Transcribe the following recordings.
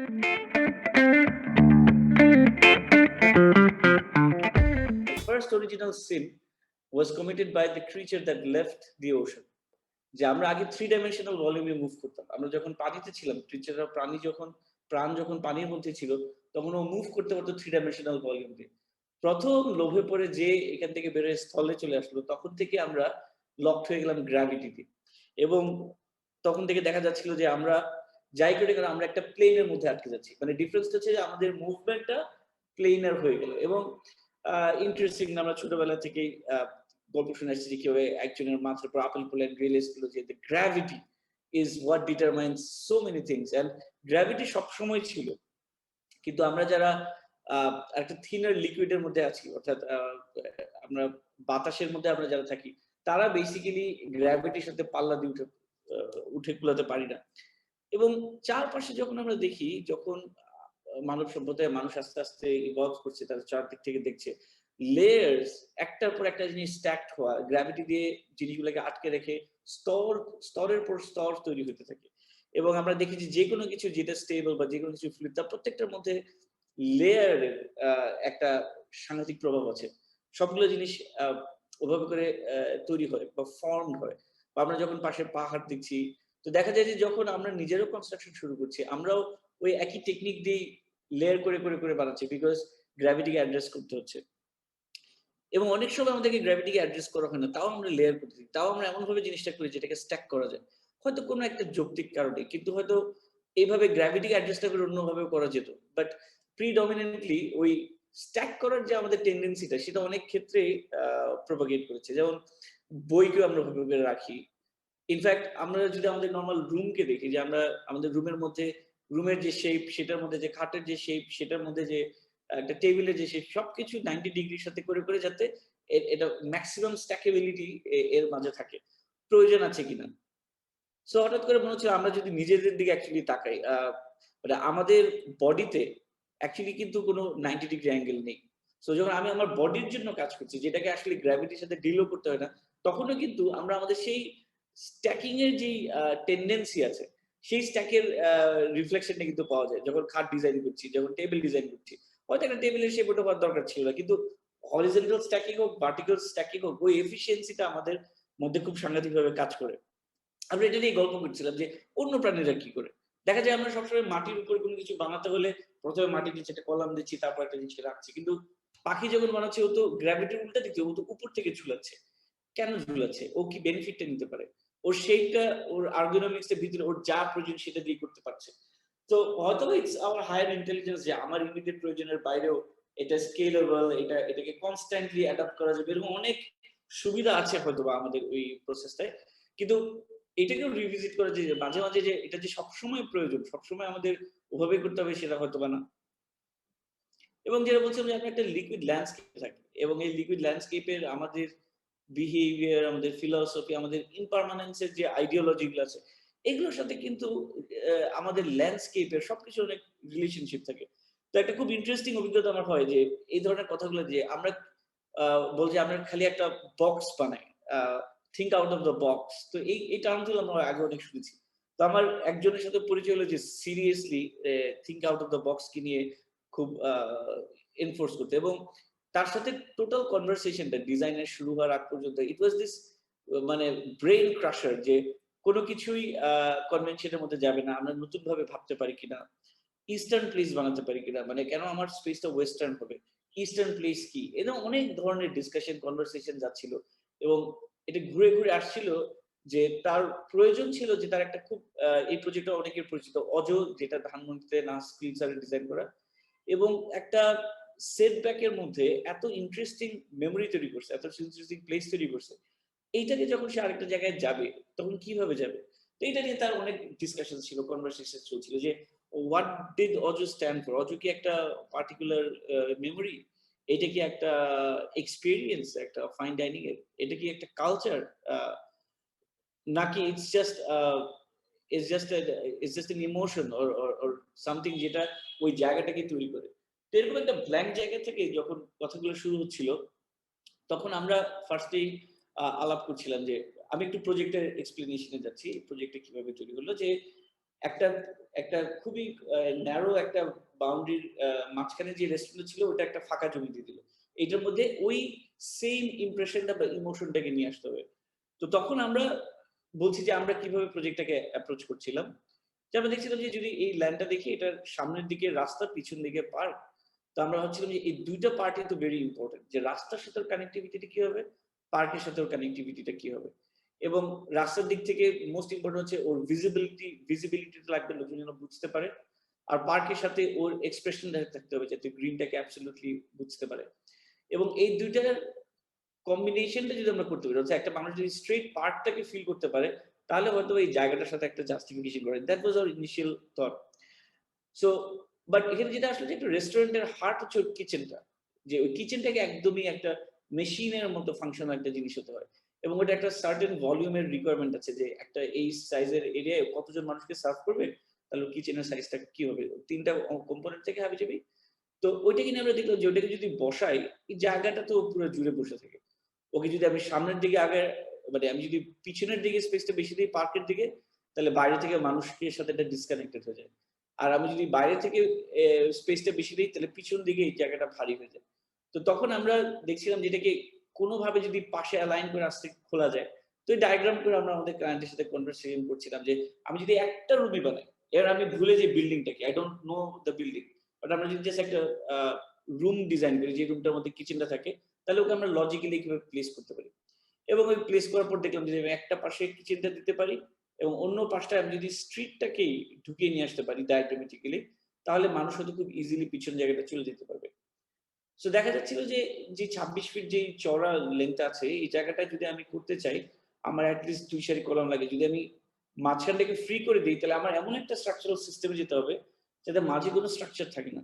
The first original sin was committed by the creature that left the ocean. যে আমরা আগে three dimensional ভলিউমে move করতাম। আমরা যখন পানিতে ছিলাম, ক্রিচাররা প্রাণ যখন পানির মধ্যে ছিল, তখন ও মুভ করতে পারতো থ্রি ডাইমেনশনাল ভলিউম দিয়ে। ১ম লোভে পড়ে যে এখান থেকে বের হয়ে স্থলে চলে আসলো, তখন থেকে আমরা লকড হয়ে গেলাম গ্র্যাভিটিতে। এবং তখন থেকে দেখা যাচ্ছিল যে আমরা যাই করি কেন আমরা একটা প্লেনের মধ্যে আটকে যাচ্ছি। মানে ডিফারেন্সটা হচ্ছে যে আমাদের মুভমেন্টটা প্লেনার হয়ে গেল। এবং ইন্টারেস্টিং আমরা ছোটবেলা থেকেই গল্প শুনে আসছি যে কিভাবে একজনের মাথার উপর আপেল পড়লে রিয়েলাইজ করলো যে the gravity is what determines so many things and gravity সবসময় ছিল। কিন্তু আমরা যারা একটা থিনার লিকুইডের মধ্যে আছি, অর্থাৎ আমরা বাতাসের মধ্যে আমরা যারা থাকি, তারা বেসিক্যালি গ্র্যাভিটির সাথে পাল্লা দিয়ে উঠে কুলাতে পারি না। এবং চারপাশে যখন আমরা দেখি, যখন মানব সভ্যতায় মানুষ আস্তে, আস্তে ইভলভ করছে, তারা চারদিক থেকে দেখছে লেয়ার্স একটার পর একটা জিনিস স্ট্যাকড হওয়া, গ্র্যাভিটি দিয়ে জিনিসগুলোকে আটকে রেখে স্তরের পর স্তর তৈরি হতে থাকে। এবং আমরা দেখি যে যেকোনো কিছু যেটা স্টেবল বা যেকোনো কিছু ফ্লুইড, তার প্রত্যেকটার মধ্যে লেয়ারের একটা সাংঘাতিক প্রভাব আছে। সবগুলো জিনিস আ ওভাবে করে তৈরি হয় বা ফর্মড হয়। বা আমরা যখন পাশে পাহাড় দেখছি, তো দেখা যায় যে যখন আমরা নিজেরাও কনস্ট্রাকশন শুরু করছি, আমরাও ওই একই টেকনিক দিয়েই লেয়ার করে বানাচ্ছি। বিকজ গ্র্যাভিটিকে অ্যাড্রেস করতে হচ্ছে। এবং অনেক সময় আমাদেরকে গ্র্যাভিটিকে অ্যাড্রেস করা হয় না। তাও আমরা লেয়ার করতেছি। তাও আমরা এমনভাবে জিনিসটা করি যেটাকে স্ট্যাক করা যায়। হয়তো কোনো একটা যৌক্তিক কারণে। কিন্তু হয়তো এইভাবে গ্র্যাভিটিকে অ্যাড্রেস না করে অন্যভাবেও করা যেত। বাট প্রিডমিনেন্টলি ওই স্ট্যাক করার যে আমাদের টেনডেন্সিটা, সেটা অনেক ক্ষেত্রেই আ প্রপাগেট করেছে। যেমন বইকেও আমরা ওভাবে করে রাখি। ইনফেক্ট আমরা যদি আমাদের নরমাল রুমকে দেখি, যে আমরা আমাদের রুমের মধ্যে রুমের যে শেপ, সেটার মধ্যে যে খাটের যে শেপ, সেটার মধ্যে যে একটা টেবিলের যে শেপ, সবকিছু 90 ডিগ্রির সাথে করে যাতে এটা মেক্সিমাম স্ট্যাকেবিলিটি এর মাঝে থাকে। প্রয়োজন আছে কিনা? সো হঠাৎ করে মনে হচ্ছিল আমরা যদি নিজেদের দিকে অ্যাকচুয়ালি তাকাই, মানে আমাদের বডিতে অ্যাকচুয়ালি কিন্তু কোনো 90 ডিগ্রি অ্যাঙ্গেল নেই। সো যখন আমি আমার বডির জন্য কাজ করছি, যেটাকে আসলে গ্র্যাভিটির সাথে ডিলও করতে হয় না, তখনও কিন্তু আমরা আমাদের সেই স্ট্যাকিং এর যেই টেনডেন্সি আছে, সেই স্ট্যাকের রিফ্লেকশনটা কিন্তু পাওয়া যায়। যখন খাট ডিজাইন করছি, যখন টেবিল ডিজাইন করছি। হয়তো একটা টেবিলের শেপ ওটা হওয়ার দরকার ছিল না। কিন্তু হরিজন্টাল স্ট্যাকিং হোক, ভার্টিক্যাল স্ট্যাকিং হোক, ওই এফিশিয়েন্সিটা আমাদের মধ্যে খুব সাংঘাতিকভাবে কাজ করে। আমরা এটা নিয়ে গল্প করছিলাম যে অন্য প্রাণীরা কি করে। দেখা যায় আমরা সবসময় মাটির উপরে কোনো কিছু বানাতে হলে ১ম এ মাটির নিচে একটা কলাম দিচ্ছি, তারপর একটা জিনিসকে রাখছি। কিন্তু পাখি যখন বানাচ্ছে, ও তো গ্র্যাভিটির উল্টা দিকে, ও তো উপর থেকে ঝুলাচ্ছে। কেন ঝুলাচ্ছে? ও কি বেনিফিট টা নিতে পারে? ওর শেপটা, ওর ergonomics এর ভিতরে ওর যা প্রয়োজন সেটা দিয়ে করতে পারছে। তো হয়তোবা ইটস আওয়ার হায়ার ইন্টেলিজেন্স যে আমার ইমিডিয়েট প্রয়োজনের বাইরেও এটা স্কেলেবল, এটাকে কনস্ট্যান্টলি অ্যাডাপ্ট করা যাবে। এরকম অনেক সুবিধা আছে হয়তোবা আমাদের ওই প্রসেসটায়। কিন্তু এটাকেও রিভিজিট করা যে মাঝে যে এটা যে সবসময় প্রয়োজন, সবসময় আমাদের ওভাবেই করতে হবে সেটা হয়তোবা না। এবং যেটা বলছিলাম যে আমরা একটা লিকুইড ল্যান্ডস্কেপে থাকি। এবং এই লিকুইড ল্যান্ডস্কেপের আমাদের বিহেভিয়ার, আমাদের ফিলসফি, আমাদের ইমপারমানেন্স এর যে আইডিওলজি গুলো আছে, এগুলোর সাথে কিন্তু আমাদের ল্যান্ডস্কেপের সবকিছুর অনেক রিলেশনশিপ থাকে। তো একটা খুব ইন্টারেস্টিং অভিজ্ঞতা আমার হয় যে এই ধরনের কথাগুলো যে আমরা আ বলছি আমরা খালি একটা বক্স বানাই। A think out of the box. তো এই টার্মগুলো আমরা আগে অনেক শুনেছি। তো আমার একজনের সাথে পরিচয় হলো যে seriously think out of the box কে নিয়ে খুব এনফোর্স করতে। এবং তার সাথে টোটাল কনভারসেশনটা ডিজাইনের শুরু হওয়ার আগ পর্যন্ত ইট ওয়াজ দিস মানে ব্রেইন ক্রাশার যে কোন কিছুই কনভেনশনের মধ্যে যাবে না। আমরা নতুনভাবে ভাবতে পারি কিনা? ইস্টার্ন প্লেস বানাতে পারি কিনা? মানে কেন আমার স্পেসটা ওয়েস্টার্ন হবে? ইস্টার্ন প্লেস কি? এরকম অনেক ধরনের ডিসকাশন কনভারসেশন যাচ্ছিল। এবং এটা ঘুরে আসছিল যে তার প্রয়োজন ছিল যে তার একটা খুব এই প্রজেক্টটা অনেকের পরিচিত। অজ, যেটা ধানমন্ডিতে নাস ফিউচারে ডিজাইন করা। এবং একটা সেটব্যাক এর মধ্যে এত ইন্টারেস্টিং মেমোরি তৈরি করছে, এত ইন্টারেস্টিং প্লেস তৈরি করছে। এইটাকে যখন সে আরেকটা জায়গায় যাবে, তখন কিভাবে যাবে? তো এটা নিয়ে তার অনেক ডিসকাশন ছিল, কনভারসেশন চলছিল যে হোয়াট ডিড অজু স্ট্যান্ড ফর? অজু কি একটা পার্টিকুলার মেমোরি? এটা কি একটা এক্সপেরিয়েন্স, একটা ফাইন ডাইনিং এর? এটা কি একটা কালচার? আ নাকি it's just an emotion or something যেটা ওই জায়গাটাকে তৈরি করে। তো এরকম একটা ব্ল্যাংক জায়গা থেকে যখন কথাগুলো শুরু হচ্ছিল, তখন আমরা ফার্স্টেই আলাপ করছিলাম যে আমি একটু প্রজেক্টের এক্সপ্লেনেশন এ যাচ্ছি। প্রজেক্টটা কিভাবে তৈরি হলো যে একটা একটা খুবই ন্যারো একটা বাউন্ডারির মাঝখানে যে রেস্টুরেন্ট ছিল ওটা একটা ফাঁকা জমি দিয়ে দিল। এটার মধ্যে ওই সেম ইমপ্রেশনটা বা ইমোশনটাকে নিয়ে আসতে হবে। তো তখন আমরা বলছি যে আমরা কিভাবে প্রজেক্টটাকে অ্যাপ্রোচ করছিলাম। যে আমরা দেখছিলাম যে যদি এই ল্যান্ডটা দেখি এটার সামনের দিকে রাস্তা, পিছন দিকে পার্ক। তো আমরা ভাবছিলাম যে এই ২ টা পার্টই তো ভেরি ইম্পোর্টেন্ট। যে রাস্তার সাথে ওর কানেক্টিভিটিটা কি হবে? পার্কের সাথে ওর কানেক্টিভিটিটা কি হবে? এবং রাস্তার দিক থেকে মোস্ট ইম্পোর্টেন্ট হচ্ছে ওর ভিজিবিলিটিটা লাগবে লোকজন যেন বুঝতে পারে। আর পার্কের সাথে ওর এক্সপ্রেশনটা থাকতে হবে যাতে গ্রিনটাকে অ্যাবসোলিউটলি বুঝতে পারে। এবং এই ২ টার কম্বিনেশনটা যদি আমরা করতে পারি, অর্থাৎ একটা মানুষ যদি স্ট্রেইট পার্কটাকে ফিল করতে পারে, তাহলে হয়তো এই জায়গাটার সাথে একটা জাস্টিফিকেশন করে। That was our initial thought. So but এখানে যেটা আসলে যে একটা রেস্টুরেন্টের হার্ট হচ্ছে ওই কিচেনটা। যে ওই কিচেনটাকে একদমই একটা মেশিনের মতো ফাংশনাল একটা জিনিস হতে হয়। এবং ওটা একটা সার্টেন ভলিউমের রিকোয়ারমেন্ট আছে যে একটা এই সাইজের এরিয়ায় কতজন মানুষকে সার্ভ করবে, তাহলে কিচেনের সাইজটা কি হবে? ৩ টা কম্পোনেন্ট থেকে হাবিজাবি। তো ওইটাকে নিয়ে আমরা দেখলাম যে ওটাকে যদি বসাই, এই জায়গাটা তো পুরো জুড়ে বসে থাকে। ওকে যদি আমি সামনের দিকে আগে মানে আমি যদি পিছনের দিকে স্পেসটা বেশি দিই পার্কের দিকে, তাহলে বাইরে থেকে মানুষের সাথে এটা ডিসকানেক্টেড হয়ে যায়। আর আমি যদি বাইরে থেকে স্পেসটা বেশি দিই তাহলে পিছন দিকে এই জায়গাটা ভারী হয়ে যায়। তো তখন আমরা দেখছিলাম যে এটাকে কোনোভাবে যদি পাশে অ্যালাইন করে আস্তে খোলা যায়। তো এই ডায়াগ্রাম করে আমরা আমাদের ক্লায়েন্টের সাথে কনভারসেশন করছিলাম যে আমি যদি একটা রুমই বানাই, এবার আমি ভুলে যাই বিল্ডিংটা কি। I don't know the building. But আমরা যদি জাস্ট একটা আ রুম ডিজাইন করি যে রুমটার মধ্যে কিচেনটা থাকে, তাহলে ওকে আমরা লজিক্যালি কিভাবে প্লেস করতে পারি। এবং ওই প্লেস করার পর দেখলাম যে আমি একটা পাশে কিচেনটা দিতে পারি এবং অন্য পাশটায় আমি যদি স্ট্রিটটাকেই ঢুকিয়ে নিয়ে আসতে পারি ডায়াগ্রামেটিক্যালি, তাহলে মানুষ হয়তো খুব ইজিলি পিছন জায়গাটা চলে যেতে পারবে। সো দেখা যাচ্ছিল যে, যে ২৬ ফিট যেই চওড়া লেংথ আছে, এই জায়গাটায় যদি আমি করতে চাই, আমার এট লিস্ট ২ সারি কলাম লাগে। যদি আমি মাঝখানটাকে ফ্রি করে দেই, তাহলে আমার এমন একটা স্ট্রাকচারাল সিস্টেমে যেতে হবে, যাতে মাঝে কোন স্ট্রাকচার থাকে না।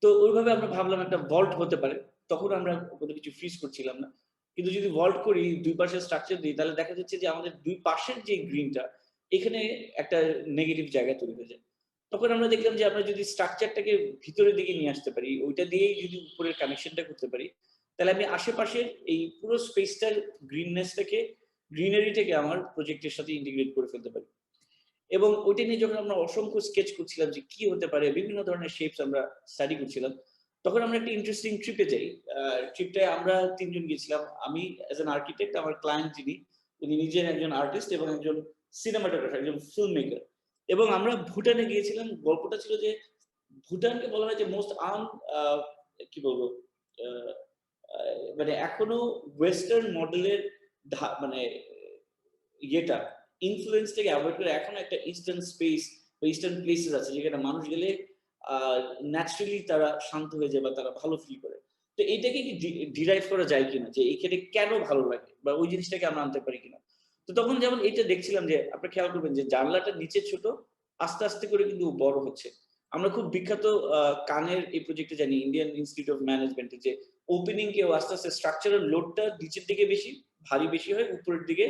তো ওইভাবে আমরা ভাবলাম একটা ভল্ট হতে পারে। তখন আমরা কোন কিছু ফ্রিজ করছিলাম না। কিন্তু যদি ভল্ট করি ২ পাশে স্ট্রাকচার দিই তাহলে দেখা যাচ্ছে যে আমাদের ২ পাশের যে গ্রিনটা এখানে একটা নেগেটিভ জায়গা তৈরি হয়ে যায়। তখন আমরা দেখলাম যে আমরা যদি স্ট্রাকচারটাকে ভিতরের দিকে নিয়ে আসতে পারি, ওইটা দিয়েই যদি উপরের কানেকশনটা করতে পারি, তাহলে আমি আশেপাশের এই পুরো স্পেসটার গ্রিননেসটাকে গ্রিনারিটাকে আমার প্রজেক্টের সাথে ইন্টিগ্রেট করে ফেলতে পারি। এবং ওইটা নিয়ে যখন আমরা অসংখ্য স্কেচ করছিলাম যে কি হতে পারে, বিভিন্ন ধরনের শেপস আমরা স্টাডি করছিলাম। তখন আমরা একটা ইন্টারেস্টিং ট্রিপে যাই। ট্রিপটায় আমরা ৩ জন গিয়েছিলাম। আমি অ্যাজ অ্যান আর্কিটেক্ট, আমার ক্লায়েন্ট যিনি, উনি নিজের একজন আর্টিস্ট এবং একজন সিনেমাটোগ্রাফার, একজন ফিল্ম মেকার। এবং আমরা ভুটানে গিয়েছিলাম। গল্পটা ছিল যে ভুটানকে বলা হয় যে মোস্ট আ কি বলবো? আ আ মানে এখনো ওয়েস্টার্ন মডেলের মানে ইয়েটা ইনফ্লুয়েন্স থেকে এভয়েড করে এখন একটা ইস্টার্ন স্পেস বা ইস্টার্ন প্লেসেস আছে যেখানে মানুষ গেলে আ ন্যাচারালি তারা শান্ত হয়ে যায় বা তারা ভালো ফিল করে। তো এইটাকে কি ডিরাইভ করা যায় কিনা? যে এখানে কেন ভালো লাগে? বা ওই জিনিসটাকে আমরা আনতে পারি কিনা? তো তখন যেমন এইটা দেখছিলাম যে আপনারা খেয়াল করবেন যে জানলাটা নিচে ছোট, আস্তে, আস্তে করে কিন্তু বড় হচ্ছে। আমরা খুব বিখ্যাত আ কানের এই প্রজেক্টে জানি ইন্ডিয়ান ইনস্টিটিউট অফ ম্যানেজমেন্ট এর যে ওপেনিং কেও আস্তে, আস্তে স্ট্রাকচারাল লোডটা নিচের দিকে বেশি, ভারী বেশি হয়, উপরের দিকে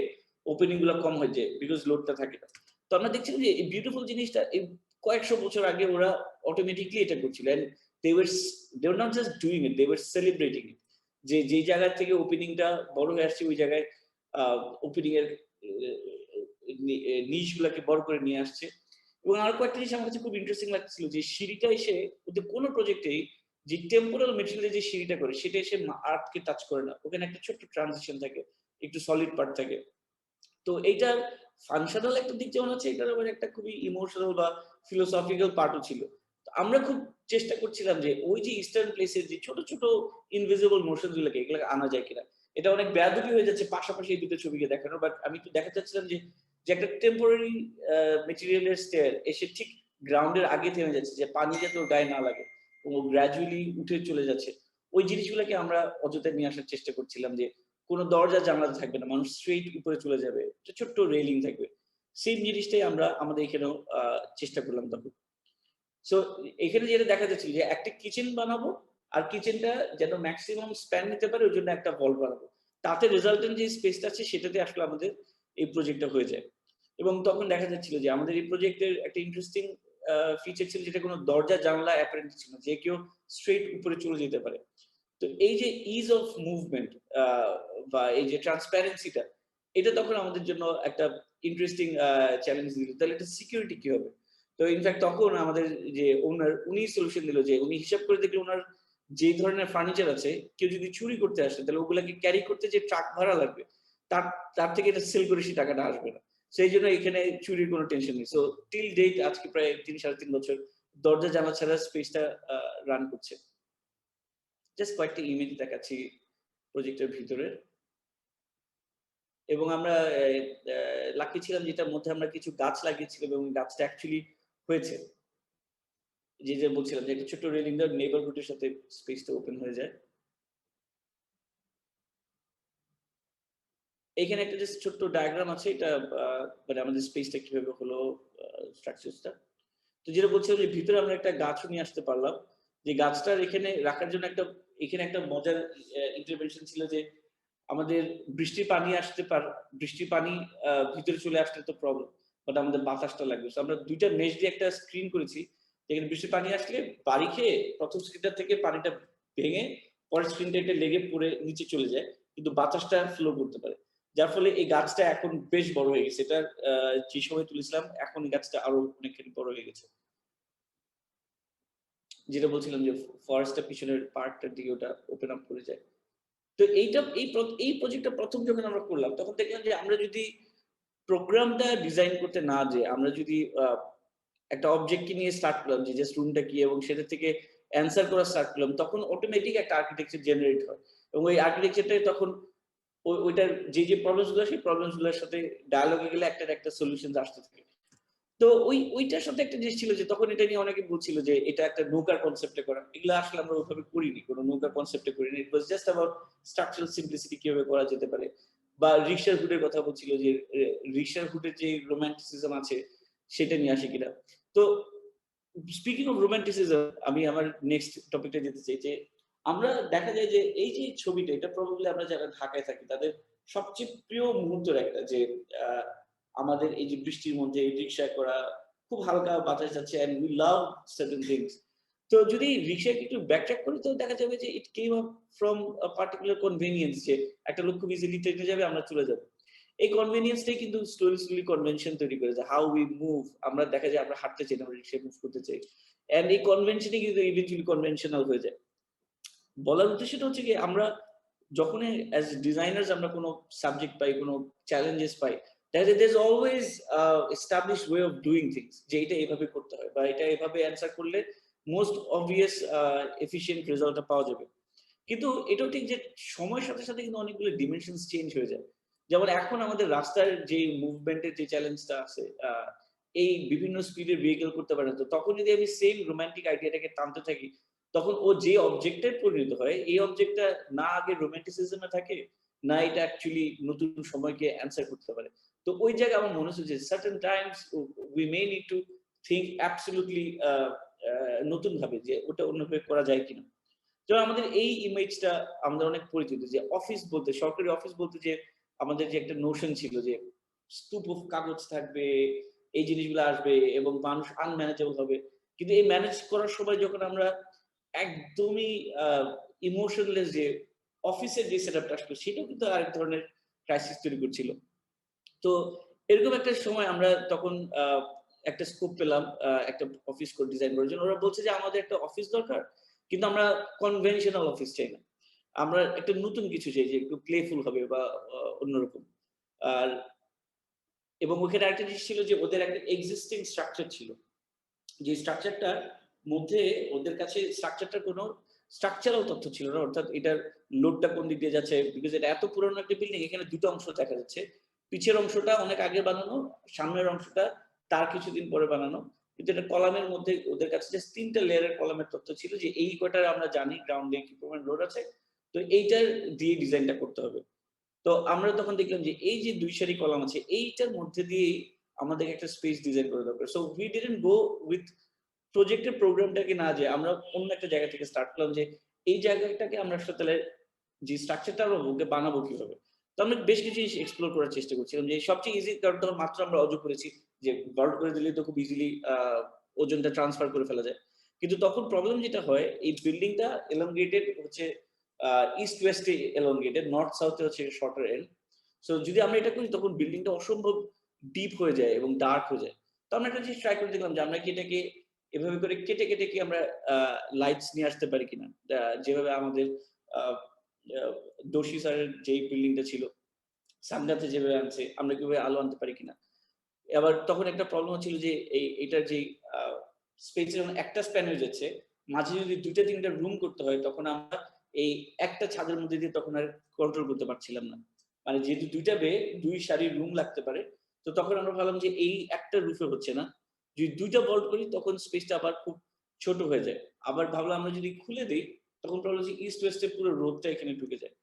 ওপেনিং গুলা কম হয়ে যায় বিকজ লোডটা থাকে না। তো আমরা দেখছিলাম যে এই বিউটিফুল জিনিসটা এই কয়েকশো বছর আগে ওরা অটোমেটিক্যালি এটা করছিল। And they were they were not just doing it, they were celebrating it. যে যেই জায়গা থেকে ওপেনিংটা বড় হয়ে আসছে ওই জায়গায় আ ওপেনিং এর নিচ গুলাকে বড় করে নিয়ে আসছে। এবং আর কয়েকটা জিনিস আমার কাছে খুব ইন্টারেস্টিং লাগছিল যে সিঁড়িটা এসে ওদের কোন প্রজেক্টেই যে টেম্পোরাল মেটেরিয়াল এর যে সিঁড়িটা করে সেটা এসে আর্থকে টাচ করে না। ওখানে একটা ছোট্ট ট্রানজিশন থাকে, একটু সলিড পার্ট থাকে। তো এইটার ফাংশনাল একটা দিক যেমন আছে, এটার আবার একটা খুবই ইমোশনাল বা ফিলোসফিক্যাল পার্টও ছিল। তো আমরা খুব চেষ্টা করছিলাম যে ওই যে ইস্টার্ন প্লেসের যে ছোট, ছোট ইনভিজিবল মোশন গুলোকে এগুলাকে আনা যায় কিনা। এটা অনেক বেয়াদবি হয়ে যাচ্ছে পাশাপাশি এই দুটো ছবিকে দেখানো। বাট আমি একটু দেখাতে চাচ্ছিলাম যে, যে একটা টেম্পোরারি মেটেরিয়াল এর স্টেয়ার এসে ঠিক গ্রাউন্ড এর আগে থেমে যাচ্ছে যে পানি যাতে ওর গায়ে না লাগে। ও গ্র্যাজুয়ালি উঠে চলে যাচ্ছে। ওই জিনিসগুলোকে আমরা অযথায় নিয়ে আসার চেষ্টা করছিলাম যে কোন দরজা জানালা থাকবে না। মানুষ স্ট্রেইট উপরে চলে যাবে। একটা ছোট্ট রেলিং থাকবে। সেম জিনিসটাই আমরা আমাদের এখানেও চেষ্টা করলাম তখন। সো এখানে যেটা দেখা যাচ্ছিল যে একটা কিচেন বানাবো আর কিচেনটা যেন মেক্সিমাম স্প্যান নিতে পারে ওইজন্য একটা ভল্ট বানাবো। তাতে রেজাল্টেন্ট যে স্পেসটা আছে সেটাতে আসলে আমাদের এই প্রজেক্টটা হয়ে যায়। এবং তখন দেখা যাচ্ছিল যে আমাদের এই প্রজেক্টের একটা ইন্টারেস্টিং ফিচার ছিল যেটা কোন দরজা জানালা অ্যাপারেন্টলি ছিল না। যে কেউ স্ট্রেইট উপরে চলে যেতে পারে। তো এই যে ইজ অফ মুভমেন্ট আ বা এই যে ট্রান্সপারেন্সি টা এটা তখন আমাদের জন্য একটা ইন্টারেস্টিং চ্যালেঞ্জ দিল। তাহলে এটা সিকিউরিটি কি হবে? তো ইনফ্যাক্ট তখন আমাদের যে ওনার উনি সলিউশন দিল যে উনি হিসাব করে দেখলে ওনার যে ধরনের ফার্নিচার আছে কেউ যদি চুরি করতে আসে তাহলে ওগুলাকে ক্যারি করতে যে ট্রাক ভাড়া লাগবে তার তার থেকে এটা সেল করে সেই টাকাটা আসবে না। সেই জন্য এখানে চুরির কোনো টেনশন নেই। সো টিল ডেট আজকে প্রায় ৩ ৩.৫ বছর দরজা জানালা ছাড়া স্পেসটা রান করছে। জাস্ট কয়েকটা ইমেজ দেখাচ্ছি প্রজেক্টের ভিতরে। এবং আমরা লাকি ছিলাম যেটার মধ্যে আমরা কিছু গাছ লাগিয়েছিলাম এবং গাছটা অ্যাকচুয়ালি হয়েছে। যে বলছিলাম যে একটা ছোট্ট রেলিং দেওয়া নেইবারহুড এর সাথে স্পেসটা ওপেন হয়ে যায়। এখানে একটা জাস্ট ছোট্ট ডায়াগ্রাম আছে। এটা আ মানে আমাদের স্পেসটা কিভাবে হলো স্ট্রাকচারসটা। তো যেটা বলছিলাম যে ভিতরে আমরা একটা গাছও নিয়ে আসতে পারলাম। যে গাছটার এখানে রাখার জন্য এখানে একটা মজার ইন্টারভেনশন ছিল যে আমাদের বৃষ্টির পানি বৃষ্টির পানি ভিতরে চলে আসলে তো প্রবলেম। বাট আমাদের বাতাসটা লাগবে। সো আমরা ২ টা মেশ দিয়ে একটা স্ক্রিন করেছি। যেখানে বৃষ্টির পানি আসলে বাড়ি খেয়ে ১ম স্ক্রিনটা থেকে পানিটা ভেঙে পরের স্ক্রিনটা এটা লেগে পড়ে নিচে চলে যায়। কিন্তু বাতাসটা ফ্লো করতে পারে। যার ফলে এই গাছটা এখন বেশ বড় হয়ে গেছে। এটার যে সময় তুলেছিলাম এখন এই গাছটা আরো অনেকখানি বড় হয়ে গেছে। যেটা বলছিলাম যে ফরেস্টটা পিছনের পার্কটার দিকে ওটা ওপেন আপ করে যায়। তো এই প্রজেক্টটা ১ম যখন আমরা করলাম তখন দেখলাম যে আমরা যদি প্রোগ্রামটা ডিজাইন করতে না যেয়ে আমরা যদি একটা অবজেক্টকে নিয়ে স্টার্ট করলাম যে জাস্ট রুমটা কি এবং সেটা থেকে অ্যান্সার করা স্টার্ট করলাম তখন অটোমেটিক একটা আর্কিটেকচার জেনারেট হয়। এবং ওই আর্কিটেকচারটাই তখন ওইটার যে প্রবলেমস গুলো সেই প্রবলেমস গুলোর সাথে ডায়ালগে গেলে একটার একটা সলিউশনস আসতে থাকে। তো ওইটার সাথে একটা জিনিস ছিল যে তখন এটা নিয়ে অনেকে বলছিল যে এটা একটা নৌকার কনসেপ্টে করা। এগুলা আসলে আমরা ওইভাবে করিনি। কোন নৌকার কনসেপ্টে করিনি। It was just about structural simplicity কিভাবে করা যেতে পারে। বা রিকশার হুডের কথা বলছিল যে রিকশার হুডের যে রোমান্টিসিজম আছে সেটা নিয়ে আসে কিনা। তো স্পিকিং অফ রোমান্টিসিজম আমি আমার নেক্সট টপিকটা যেতে চাই যে আমরা দেখা যায় যে এই যে ছবিটা এটা প্রবাবলি আমরা যারা ঢাকায় থাকি তাদের সবচেয়ে প্রিয় মুহূর্তের একটা যে আ আমাদের এই যে বৃষ্টির মধ্যে রিক্সায় করা, খুব হালকা বাতাস যাচ্ছে and we love certain things. তো যদি রিক্সাকে একটু ব্যাকট্র্যাক করি তো দেখা যাবে যে it came up from a particular convenience যে একটা লোক খুব ইজিলি ট্রেনে যাবে, আমরা চলে যাব। এই কনভেনিয়েন্সটাই কিন্তু স্লোলি কনভেনশন তৈরি করে যে হাউ উই মুভ। আমরা দেখা যায় আমরা হাঁটতে চাই না, আমরা রিক্সায় মুভ করতে চাই। অ্যান্ড এই কনভেনশনই কিন্তু ইভেনচুয়ালি কনভেনশনাল হয়ে যায়। বলার উদ্দেশ্যটা হচ্ছে গিয়ে আমরা যখনই অ্যাজ ডিজাইনার্স আমরা কোন সাবজেক্ট পাই, কোন challenges pi, there's always established way of doing things যে এটা এভাবে করতে হয় বা এটা এভাবে অ্যানসার করলে মোস্ট obvious efficient রেজাল্টটা পাওয়া যাবে। কিন্তু এটাও ঠিক যে সময়ের সাথে, সাথে কিন্তু অনেকগুলো ডিমেনশনস চেঞ্জ হয়ে যায়। যেমন এখন আমাদের রাস্তার যে মুভমেন্ট এর যে চ্যালেঞ্জটা আছে, এই বিভিন্ন স্পিডের ভেহিকল করতে পারে না। তো তখন যদি আমি সেম রোমান্টিক আইডিয়াটাকে টানতে থাকি, তখন ও যে অবজেক্টে পরিণত হয়, এই অবজেক্টটা না আগে রোমান্টিসিজম এ থাকে, না এটা অ্যাকচুয়ালি নতুন সময়কে অ্যানসার করতে পারে। তো ওই জায়গায় আমার মনে হচ্ছে যে certain Times we may need to think absolutely নতুন ভাবে যে ওটা অন্যভাবে করা যায় কিনা। যেমন আমাদের এই ইমেজটা আমাদের অনেক পরিচিত যে অফিস বলতে, সরকারি অফিস বলতে যে আমাদের যে একটা নোশন ছিল যে স্তূপ অফ কাগজ থাকবে, এই জিনিসগুলো আসবে এবং মানুষ আনম্যানেজেবল হবে। কিন্তু এই ম্যানেজ করার সময় যখন আমরা একদমই আ ইমোশনলেস যে অফিসের যে সেটআপটা আসলো সেটাও কিন্তু আরেক ধরনের ক্রাইসিস তৈরি করছিল। তো এরকম একটা সময় আমরা তখন একটা স্কোপ পেলাম একটা অফিস ডিজাইন করার জন্য। ওরা বলছে যে আমাদের একটা অফিস দরকার। কিন্তু আমরা কনভেনশনাল অফিস চাই না। আমরা একটা নতুন কিছু চাই যে একটু প্লেফুল হবে বা অন্যরকম। আর এবং ওখানে আরেকটা জিনিস ছিল যে ওদের একটা এক্সিস্টিং স্ট্রাকচার ছিল। যে স্ট্রাকচারটার মধ্যে ওদের কাছে স্ট্রাকচারটার কোনো স্ট্রাকচারাল তথ্য ছিল না। অর্থাৎ এটার লোডটা কোন দিক দিয়ে যাচ্ছে। বিকজ এটা এত পুরানো একটা বিল্ডিং, এখানে ২ টা অংশ দেখা যাচ্ছে। পিছের অংশটা অনেক আগে বানানো, সামনের অংশটা তার কিছুদিন পরে বানানো। কিন্তু এটা কলামের মধ্যে ওদের কাছে জাস্ট ৩ টা লেয়ারের কলামের তথ্য ছিল যে এই কয়টার আমরা জানি গ্রাউন্ডে কি পরিমাণ লোড আছে। তো এইটার দিয়ে ডিজাইনটা করতে হবে। তো আমরা তখন দেখলাম যে এই যে ২ সারি কলাম আছে এইটার মধ্যে দিয়েই আমাদের একটা স্পেস ডিজাইন করা দরকার। So we didn't go with প্রজেক্টের প্রোগ্রামটাকে না যেয়ে আমরা অন্য একটা জায়গা থেকে স্টার্ট করলাম যে এই জায়গাটাকে আমরা আসলে তাহলে যে স্ট্রাকচারটা আমরা ওকে বানাবো কিভাবে? তো আমরা বেশ কিছু জিনিস এক্সপ্লোর করার চেষ্টা করছিলাম যে সবচেয়ে ইজি কারণ তখন মাত্র আমরা অজু করেছি যে গর্ড করে দিলেই তো খুব ইজিলি ওজনটা ট্রান্সফার করে ফেলা যায়। কিন্তু তখন প্রবলেম যেটা হয় এই বিল্ডিংটা এলংগেটেড হচ্ছে ইস্ট ওয়েস্ট এ এলংগেটেড, নর্থ সাউথ এ হচ্ছে শর্টার এন্ড। সো যদি আমরা এটা করি তখন বিল্ডিংটা অসম্ভব ডিপ হয়ে যায় এবং ডার্ক হয়ে যায়। আমরা একটা জিনিস ট্রাই করে দেখলাম যে আমরা কি এটাকে এভাবে করে কেটে কেটে কি আমরা লাইটস নিয়ে আসতে পারি কিনা, যেভাবে আমাদের দোষী স্যারের যেই বিল্ডিংটা ছিল সানগাতে যেভাবে আনছে আমরা কিভাবে আলো আনতে পারি কিনা। আবার তখন একটা প্রবলেম হচ্ছিল যে এটার যে স্পেস যখন একটা স্প্যান হয়ে যাচ্ছে, মাঝে যদি ২টা-৩টা রুম করতে হয় তখন আমরা এই একটা ছাদের মধ্যে দিয়ে তখন আর কন্ট্রোল করতে পারছিলাম না। মানে যেহেতু ২টা বে ২ সারির রুম লাগতে পারে। তো তখন আমরা ভাবলাম যে এই একটা রুফে হচ্ছে না। যদি ২টা বোল্ট করি তখন স্পেসটা আবার খুব ছোট হয়ে যায়। আবার ভাবলাম আমরা যদি খুলে দেই তখন ভাবলাম যে ইস্ট ওয়েস্ট এর পুরো রোদটা এখানে ঢুকে যায়।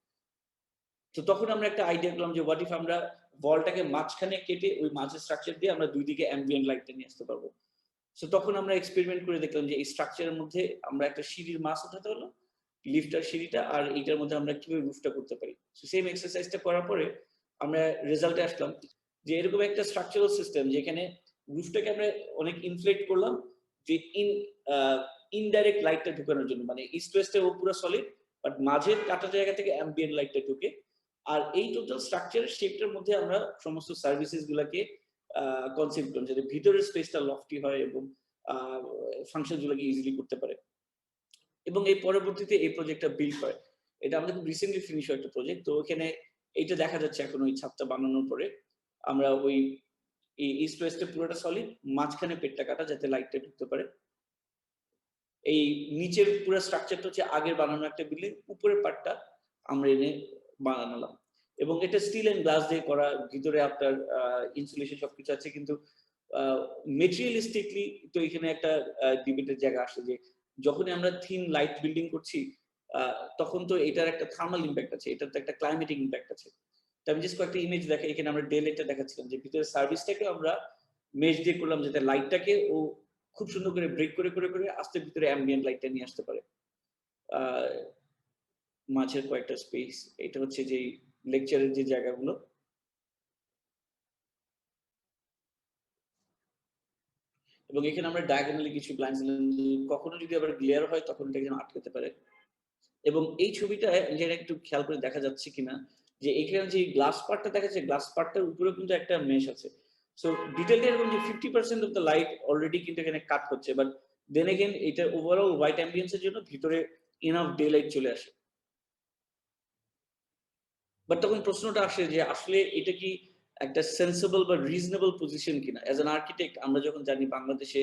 তো তখন আমরা একটা আইডিয়া করলাম যে হোয়াট ইফ আমরা ওয়ালটাকে মাঝখানে কেটে ওই মাঝের স্ট্রাকচার দিয়ে আমরা ২ দিকে অ্যাম্বিয়েন্ট লাইটটা নিয়ে আসতে পারবো। সো তখন আমরা এক্সপেরিমেন্ট করে দেখলাম যে এই স্ট্রাকচারের মধ্যে আমরা একটা সিঁড়ির মাছ উঠাতে হলো, লিফটার সিঁড়িটা আর এইটার মধ্যে আমরা কিভাবে রুফটা করতে পারি। সো সেম এক্সারসাইজটা করার পরে আমরা রেজাল্টে আসলাম যে এরকম একটা স্ট্রাকচারাল সিস্টেম যেখানে রুফটাকে আমরা অনেক ইনফ্লেট করলাম যে আ ইনডাইরেক্ট লাইটটা ঢুকানোর জন্য। মানে ইস্ট ওয়েস্ট এ ও পুরা সলিড বাট মাঝের কাটা জায়গা থেকে অ্যাম্বিয়েন্ট লাইটটা ঢুকে। আর এই টোটাল স্ট্রাকচারের শেপটার মধ্যে আমরা সমস্ত সার্ভিসেস গুলাকে কনসেপ্ট করলাম যাতে ভিতরের স্পেসটা লফটি হয় এবং আ ফাংশন গুলোকে ইজিলি করতে পারে। এবং এই পরবর্তীতে এই প্রজেক্টটা বিল্ড হয়। এটা আমাদের খুব রিসেন্টলি ফিনিশ হওয়া একটা প্রজেক্ট। তো ওখানে এইটা দেখা যাচ্ছে এখন ওই ছাদটা বানানোর পরে। আমরা ওই ইস্ট ওয়েস্ট এ পুরোটা সলিড, মাঝখানে পেটটা কাটা যাতে লাইটটা ঢুকতে পারে। এই নিচের পুরো স্ট্রাকচারটা হচ্ছে আগের বানানো একটা বিল্ডিং, উপরের পার্টটা আমরা এনে বানালাম। এবং এটা স্টিল অ্যান্ড গ্লাস দিয়ে করা। ভিতরে আপনার ইনসুলেশন সবকিছু আছে কিন্তু আ মেটেরিয়ালিস্টিকলি তো এখানে একটা ডিবেটের জায়গা আসে যে যখনই আমরা থিন লাইট বিল্ডিং করছি আ তখন তো এটার একটা থার্মাল ইমপ্যাক্ট আছে। এটার তো একটা ক্লাইমেটিক ইমপ্যাক্ট আছে। তো আমি জাস্ট কয়েকটা ইমেজ দেখাই। এখানে আমরা ডে লাইটটা দেখাচ্ছিলাম যে ভিতরে সার্ভিসটাকে আমরা মেশ দিয়ে করলাম যাতে লাইটটাকে ও খুব সুন্দর করে ব্রেক করে আস্তে ভিতরে অ্যাম্বিয়েন্ট লাইটটা নিয়ে আসতে পারে। আ মাঝের কয়েকটা স্পেস। এটা হচ্ছে যেই লেকচারের যে জায়গাগুলো। এবং এখানে আমরা ডায়াগোনালি কিছু ব্লাইন্ডস দিলাম যে কখনো যদি আবার গ্লেয়ার হয় তখন এটাকে যেন আটকাতে পারে। এবং এই ছবিটায় যেটা একটু খেয়াল করে দেখা যাচ্ছে কিনা যে এখানে যে গ্লাস পার্টটা দেখা যাচ্ছে গ্লাস পার্টটার উপরেও কিন্তু একটা মেশ আছে। সো ডিটেইলটা এরকম যে 50% অফ দ্যা লাইট অলরেডি কিন্তু এখানে কাট হচ্ছে। বাট দেন এগেইন এটা ওভারঅল হোয়াইট অ্যাম্বিয়েন্স এর জন্য ভিতরে এনাফ ডে লাইট চলে আসে। বাট তখন প্রশ্নটা আসে যে আসলে এটা কি একটা সেন্সিবল বা রিজনেবল পজিশন কিনা? অ্যাজ অ্যান আর্কিটেক্ট আমরা যখন জানি বাংলাদেশে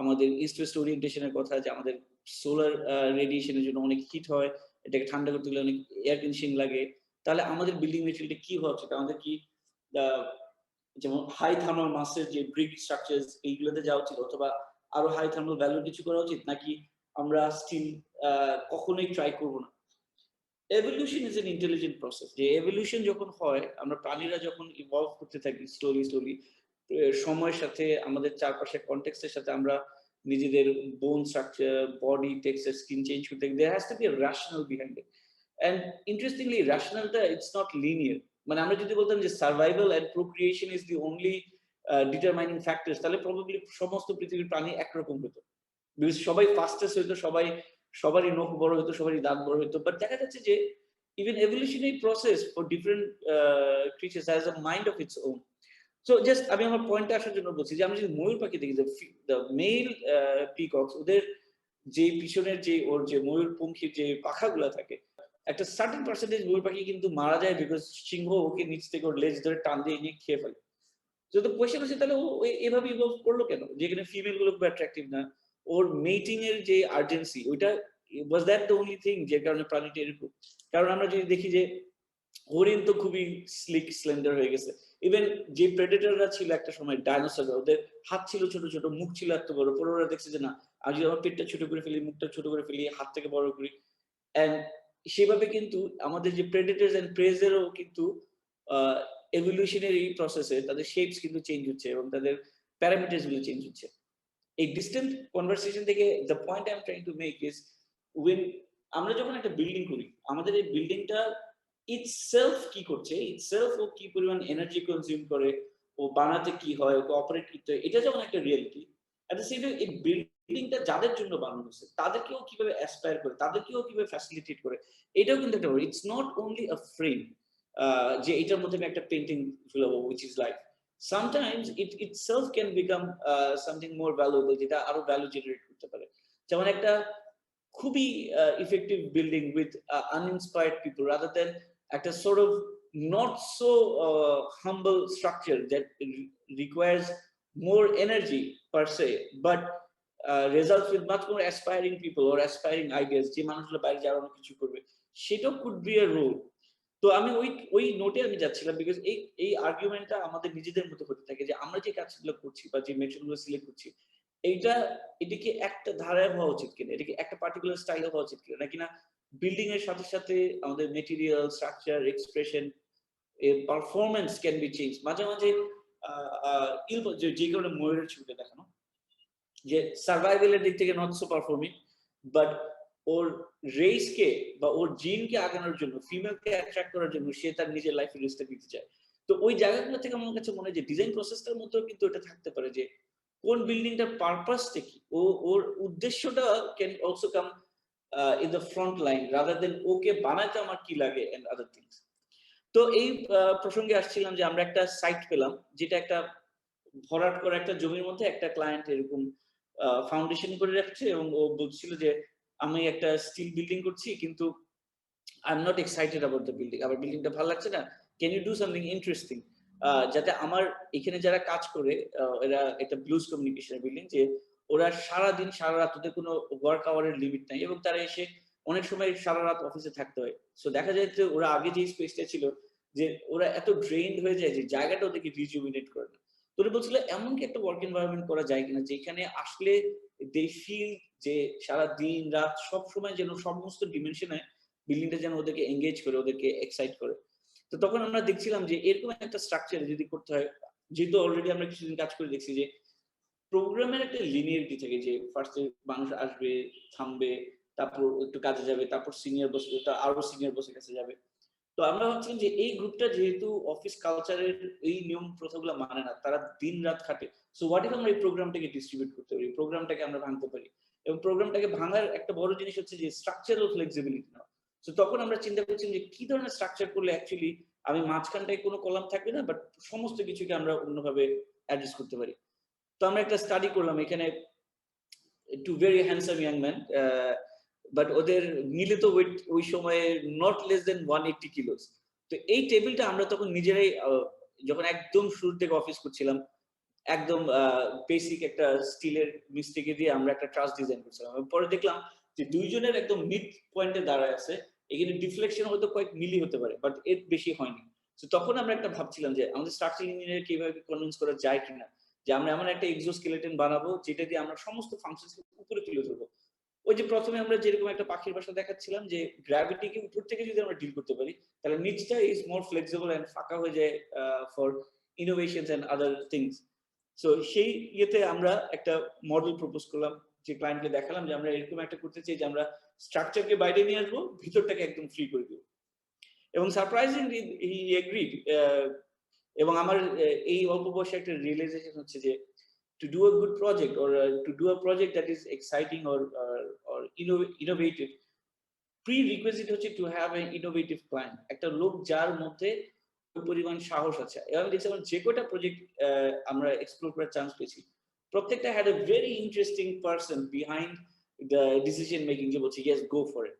আমাদের ইস্ট ওয়েস্ট ওরিয়েন্টেশন এর কথা যে আমাদের সোলার রেডিয়েশন এর জন্য অনেক হিট হয়। এটাকে ঠান্ডা করতে গেলে অনেক এয়ার কন্ডিশনিং লাগে। তাহলে আমাদের বিল্ডিং মেটেরিয়ালটা কি হওয়া উচিত? আমাদের কি আ যেমন হাই থার্মাল মাসের যে ব্রিক স্ট্রাকচারস এইগুলোতে যাওয়া উচিত অথবা আরো হাই থার্মাল ভ্যালুর কিছু করা উচিত? নাকি আমরা স্টিল কখনোই ট্রাই করব না? Evolution is an intelligent process. যে এভোলিউশন যখন হয়, আমরা প্রাণীরা যখন ইভলভ করতে থাকি স্লোলি সময়ের সাথে আমাদের চারপাশের কনটেক্সট এর সাথে আমরা নিজেদের বোন structure, body texture, skin change করতে there has to be a rationale behind it. And interestingly rationale টা it's not linear. মানে আমরা যদি বলতাম যে survival and procreation is the only determining factors তাহলে প্রবাবলি সমস্ত পৃথিবীর প্রাণী একরকম হতো। বিকজ সবাই ফাস্টেস্ট হইতো, সবারই নখ বড় হইতো, সবারই দাঁত বড় হইতো। বাট দেখা যাচ্ছে যে even evolutionary process for different creatures has a mind of its own. So just আমি আমার পয়েন্টে আসার জন্য বলছি যে আমি যদি ময়ূর পাখি দেখি দ্য মেল পিকক্স ওদের যে পিছনের যে ওর যে ময়ূরপঙ্খীর যে পাখাগুলা থাকে একটা সার্টেন পার্সেন্টেজ ময়ূর পাখি কিন্তু মারা যায় বিকজ সিংহ ওকে নিচ থেকে ওর লেজ ধরে টান দিয়ে নিয়ে খেয়ে ফেলে। তো কোয়েশ্চেন হচ্ছে তাহলে ও এভাবে ইভলভ করলো কেন? যেখানে ফিমেল গুলো খুব অ্যাট্রাকটিভ না। ওর মেটিং এর যে আর্জেন্সি ওইটা was that the only thing যে কারণে প্রাণীটা এরকম? কারণ আমরা যদি দেখি যে হরিণ তো খুবই স্লিক স্লেন্ডার হয়ে গেছে। ইভেন যে প্রেডেটররা ছিল একটা সময় ডাইনোসররা ওদের হাত ছিল ছোট, মুখ ছিল এত বড়। পরে ওরা দেখছে যে না আমি যদি আমার পেটটা ছোট করে ফেলি, মুখটা ছোট করে ফেলি, হাতটাকে বড় করি অ্যান্ড সেভাবে কিন্তু আমাদের যে প্রেডেটরস অ্যান্ড প্রেজ এরও কিন্তু আ এভোলিউশনারি প্রসেসে তাদের শেপস কিন্তু চেঞ্জ হচ্ছে এবং তাদের প্যারামিটারস গুলো চেঞ্জ হচ্ছে। এই ডিসট্যান্ট কনভারসেশন থেকে the point I am trying to make is when আমরা যখন একটা বিল্ডিং করি, আমাদের এই বিল্ডিংটা itself কি করছে, itself ও কি পরিমাণ এনার্জি কনজিউম করে, ও বানাতে কি হয়, ওকে অপারেট করতে হয়, এটা যেমন একটা reality. At the same time এই বিল্ডিংটা যাদের জন্য বানানো হয়েছে, তাদেরকেও কিভাবে অ্যাসপায়ার করে, তাদেরকেও কিভাবে ফ্যাসিলিটেট করে, এটাও কিন্তু একটা it's not only a frame যে এটার মধ্যে আমি একটা painting ঝুলাবো which is life. sometimes it itself can become something more valuable, যেটা আরো ভ্যালু জেনারেট করতে পারে। যেমন একটা খুবই effective building with uninspired people rather than একটা sort of not so humble structure that requires more energy per se, but results with much more aspiring people or aspiring ideas, যে মানুষগুলো বাইরে যারা অনেক কিছু করবে, সেটাও could be a role. তো আমি ওই নোটে আমি যাচ্ছিলাম বিকজ এই আর্গুমেন্টটা আমাদের নিজেদের মতো হতে থাকে যে আমরা যে কাজগুলো করছি বা যে মেটেরিয়ালগুলো সিলেক্ট করছি, এটা কি একটা ধারায় হওয়া উচিত কিনা, এটা কি একটা পার্টিকুলার স্টাইলে হওয়া উচিত কিনা, নাকি না বিল্ডিং এর সাথে সাথে আমাদের material, structure, expression, performance can be change. মাঝে মাঝে যে কারণে ময়ূরের ছবিটা দেখানো, যে সার্ভাইভালের দিক থেকে নট সো পারফর্মিং, বাট ওর রেসকে বা ওর জিনকে আগানোর জন্য, ফিমেলকে অ্যাট্রাক্ট করার জন্য সে তার নিজের লাইফে রিস্কটা দিতে চায়। তো ওই জায়গাগুলো থেকে আমার কাছে মনে হয় যে ডিজাইন প্রসেসটার মধ্যেও কিন্তু এটা থাকতে পারে যে কোন বিল্ডিংটার পারপাসটা কি, ওর উদ্দেশ্যটা can also come in the front line rather than ওকে বানাতে আমার কি লাগে এন্ড আদার থিংস। তো এই প্রসঙ্গে আসছিলাম যে আমরা একটা সাইট পেলাম, যেটা একটা ভরাট করা একটা জমির মধ্যে একটা ক্লায়েন্ট এরকম ফাউন্ডেশন করে রাখছে, এবং ও বলছিল যে আমি একটা স্টিল বিল্ডিং করছি কিন্তু I am not excited about the building, আমার বিল্ডিংটা ভালো লাগছে না, can you do something interesting, যাতে আমার এখানে যারা কাজ করে এরা একটা ব্লুজ কমিউনিকেশনের বিল্ডিং, যে ওরা সারাদিন সারা রাত, ওদের কোনো ওয়ার্ক আওয়ারের লিমিট নাই এবং তারা এসে অনেক সময় সারা রাত অফিসে থাকতে হয়। সো দেখা যায় যে ওরা আগে যে স্পেসটা ছিল, যে ওরা এত ড্রেইনড হয়ে যায় যে জায়গাটা ওদেরকে রিজুভিনেট করে না। তো ওরা বলছিল এমন কি একটা ওয়ার্ক এনভায়রনমেন্ট করা যায় কিনা যেখানে আসলে দে ফিল যে সারা দিন রাত সব সময় যেন সমস্ত ডিমেনশনে বিল্ডিংটা যেন ওদেরকে এঙ্গেজ করে, ওদেরকে এক্সাইট করে। তো তখন আমরা দেখছিলাম যে এরকম একটা স্ট্রাকচার যদি করতে হয়, যেহেতু অলরেডি আমরা কিছুদিন কাজ করে দেখছি যে প্রোগ্রামের একটা লিনিয়ারিটি থাকে, যে ফার্স্টে মানুষ আসবে, থামবে, তারপর একটু কাজে যাবে, তারপর সিনিয়র বস, আরো সিনিয়র বসের কাছে যাবে। তো আমরা ভাবছিলাম যে এই গ্রুপটা যেহেতু অফিস কালচারের এই নিয়ম প্রথাগুলো মানে না, তারা দিন রাত খাটে, সো হোয়াট ইফ আমরা এই প্রোগ্রামটাকে ডিস্ট্রিবিউট করতে পারি, প্রোগ্রামটাকে আমরা ভাঙতে পারি। এবং প্রোগ্রামটাকে ভাঙার একটা বড় জিনিস হচ্ছে যে স্ট্রাকচারাল ফ্লেক্সিবিলিটি নাও। সো তখন আমরা চিন্তা করছিলাম যে কি ধরনের স্ট্রাকচার করলে অ্যাকচুয়ালি আমি মাঝখানটায় কোনো কলাম থাকবে না, বাট সমস্ত কিছুকে আমরা অন্যভাবে অ্যাডজাস্ট করতে পারি। তো আমরা একটা স্টাডি করলাম এখানে, two very handsome young man, but ওদের মিলিত ওয়েট ওই সময়ে নট লেস দেন 180 কিলোস। তো এই টেবিলটা আমরা তখন নিজেরাই যখন একদম শুরু থেকে অফিস করছিলাম, একদম বেসিক একটা স্টিলের মিস্ত্রিকে দিয়ে আমরা একটা ট্রাস ডিজাইন করছিলাম। পরে দেখলাম যে দুইজনের একদম মিড পয়েন্টে দাঁড়ায় আছে, এখানে ডিফ্লেকশন হয়তো কয়েক মিলি হতে পারে, বাট এর বেশি হয়নি। তো তখন আমরা একটা ভাবছিলাম যে আমাদের স্ট্রাকচার ইঞ্জিনিয়ার কিভাবে কনভিন্স করা যায় কিনা, যে আমরা এমন একটা এক্সোস্কেলেটন বানাবো যেটা দিয়ে আমরা সমস্ত ফাংশনস উপরে তুলে ধরবো। ওই যে প্রথমে আমরা যেরকম একটা পাখির বাসা দেখাচ্ছিলাম, যে গ্র্যাভিটিকে উপর থেকে যদি আমরা ডিল করতে পারি, তাহলে নিচটা ইজ মোর ফ্লেক্সিবল এন্ড ফাঁকা হয়ে যায় for innovations and other things. So সেই ইয়েতে আমরা একটা মডেল প্রপোজ করলাম, যে ক্লায়েন্টকে দেখালাম যে আমরা এরকম একটা করতে চাই যে আমরা স্ট্রাকচারকে বাইরে নিয়ে আসবো, ভিতরটাকে একদম ফ্রি করে দেবো। এবং সারপ্রাইজিংলি হি এগ্রিড। এবং আমার এই অল্প বয়সে একটা রিয়েলাইজেশন হচ্ছে যে to do a good project, or to do a project that is exciting or innovative, prerequisite হচ্ছে to have an innovative client, একটা লোক যার মধ্যে ওই পরিমাণ সাহস আছে। এবং দেখছি আমরা যে কটা প্রজেক্ট আমরা এক্সপ্লোর করার চান্স পেয়েছি, প্রত্যেকটা had a very interesting person behind the decision making, যে বলছে yes go for it.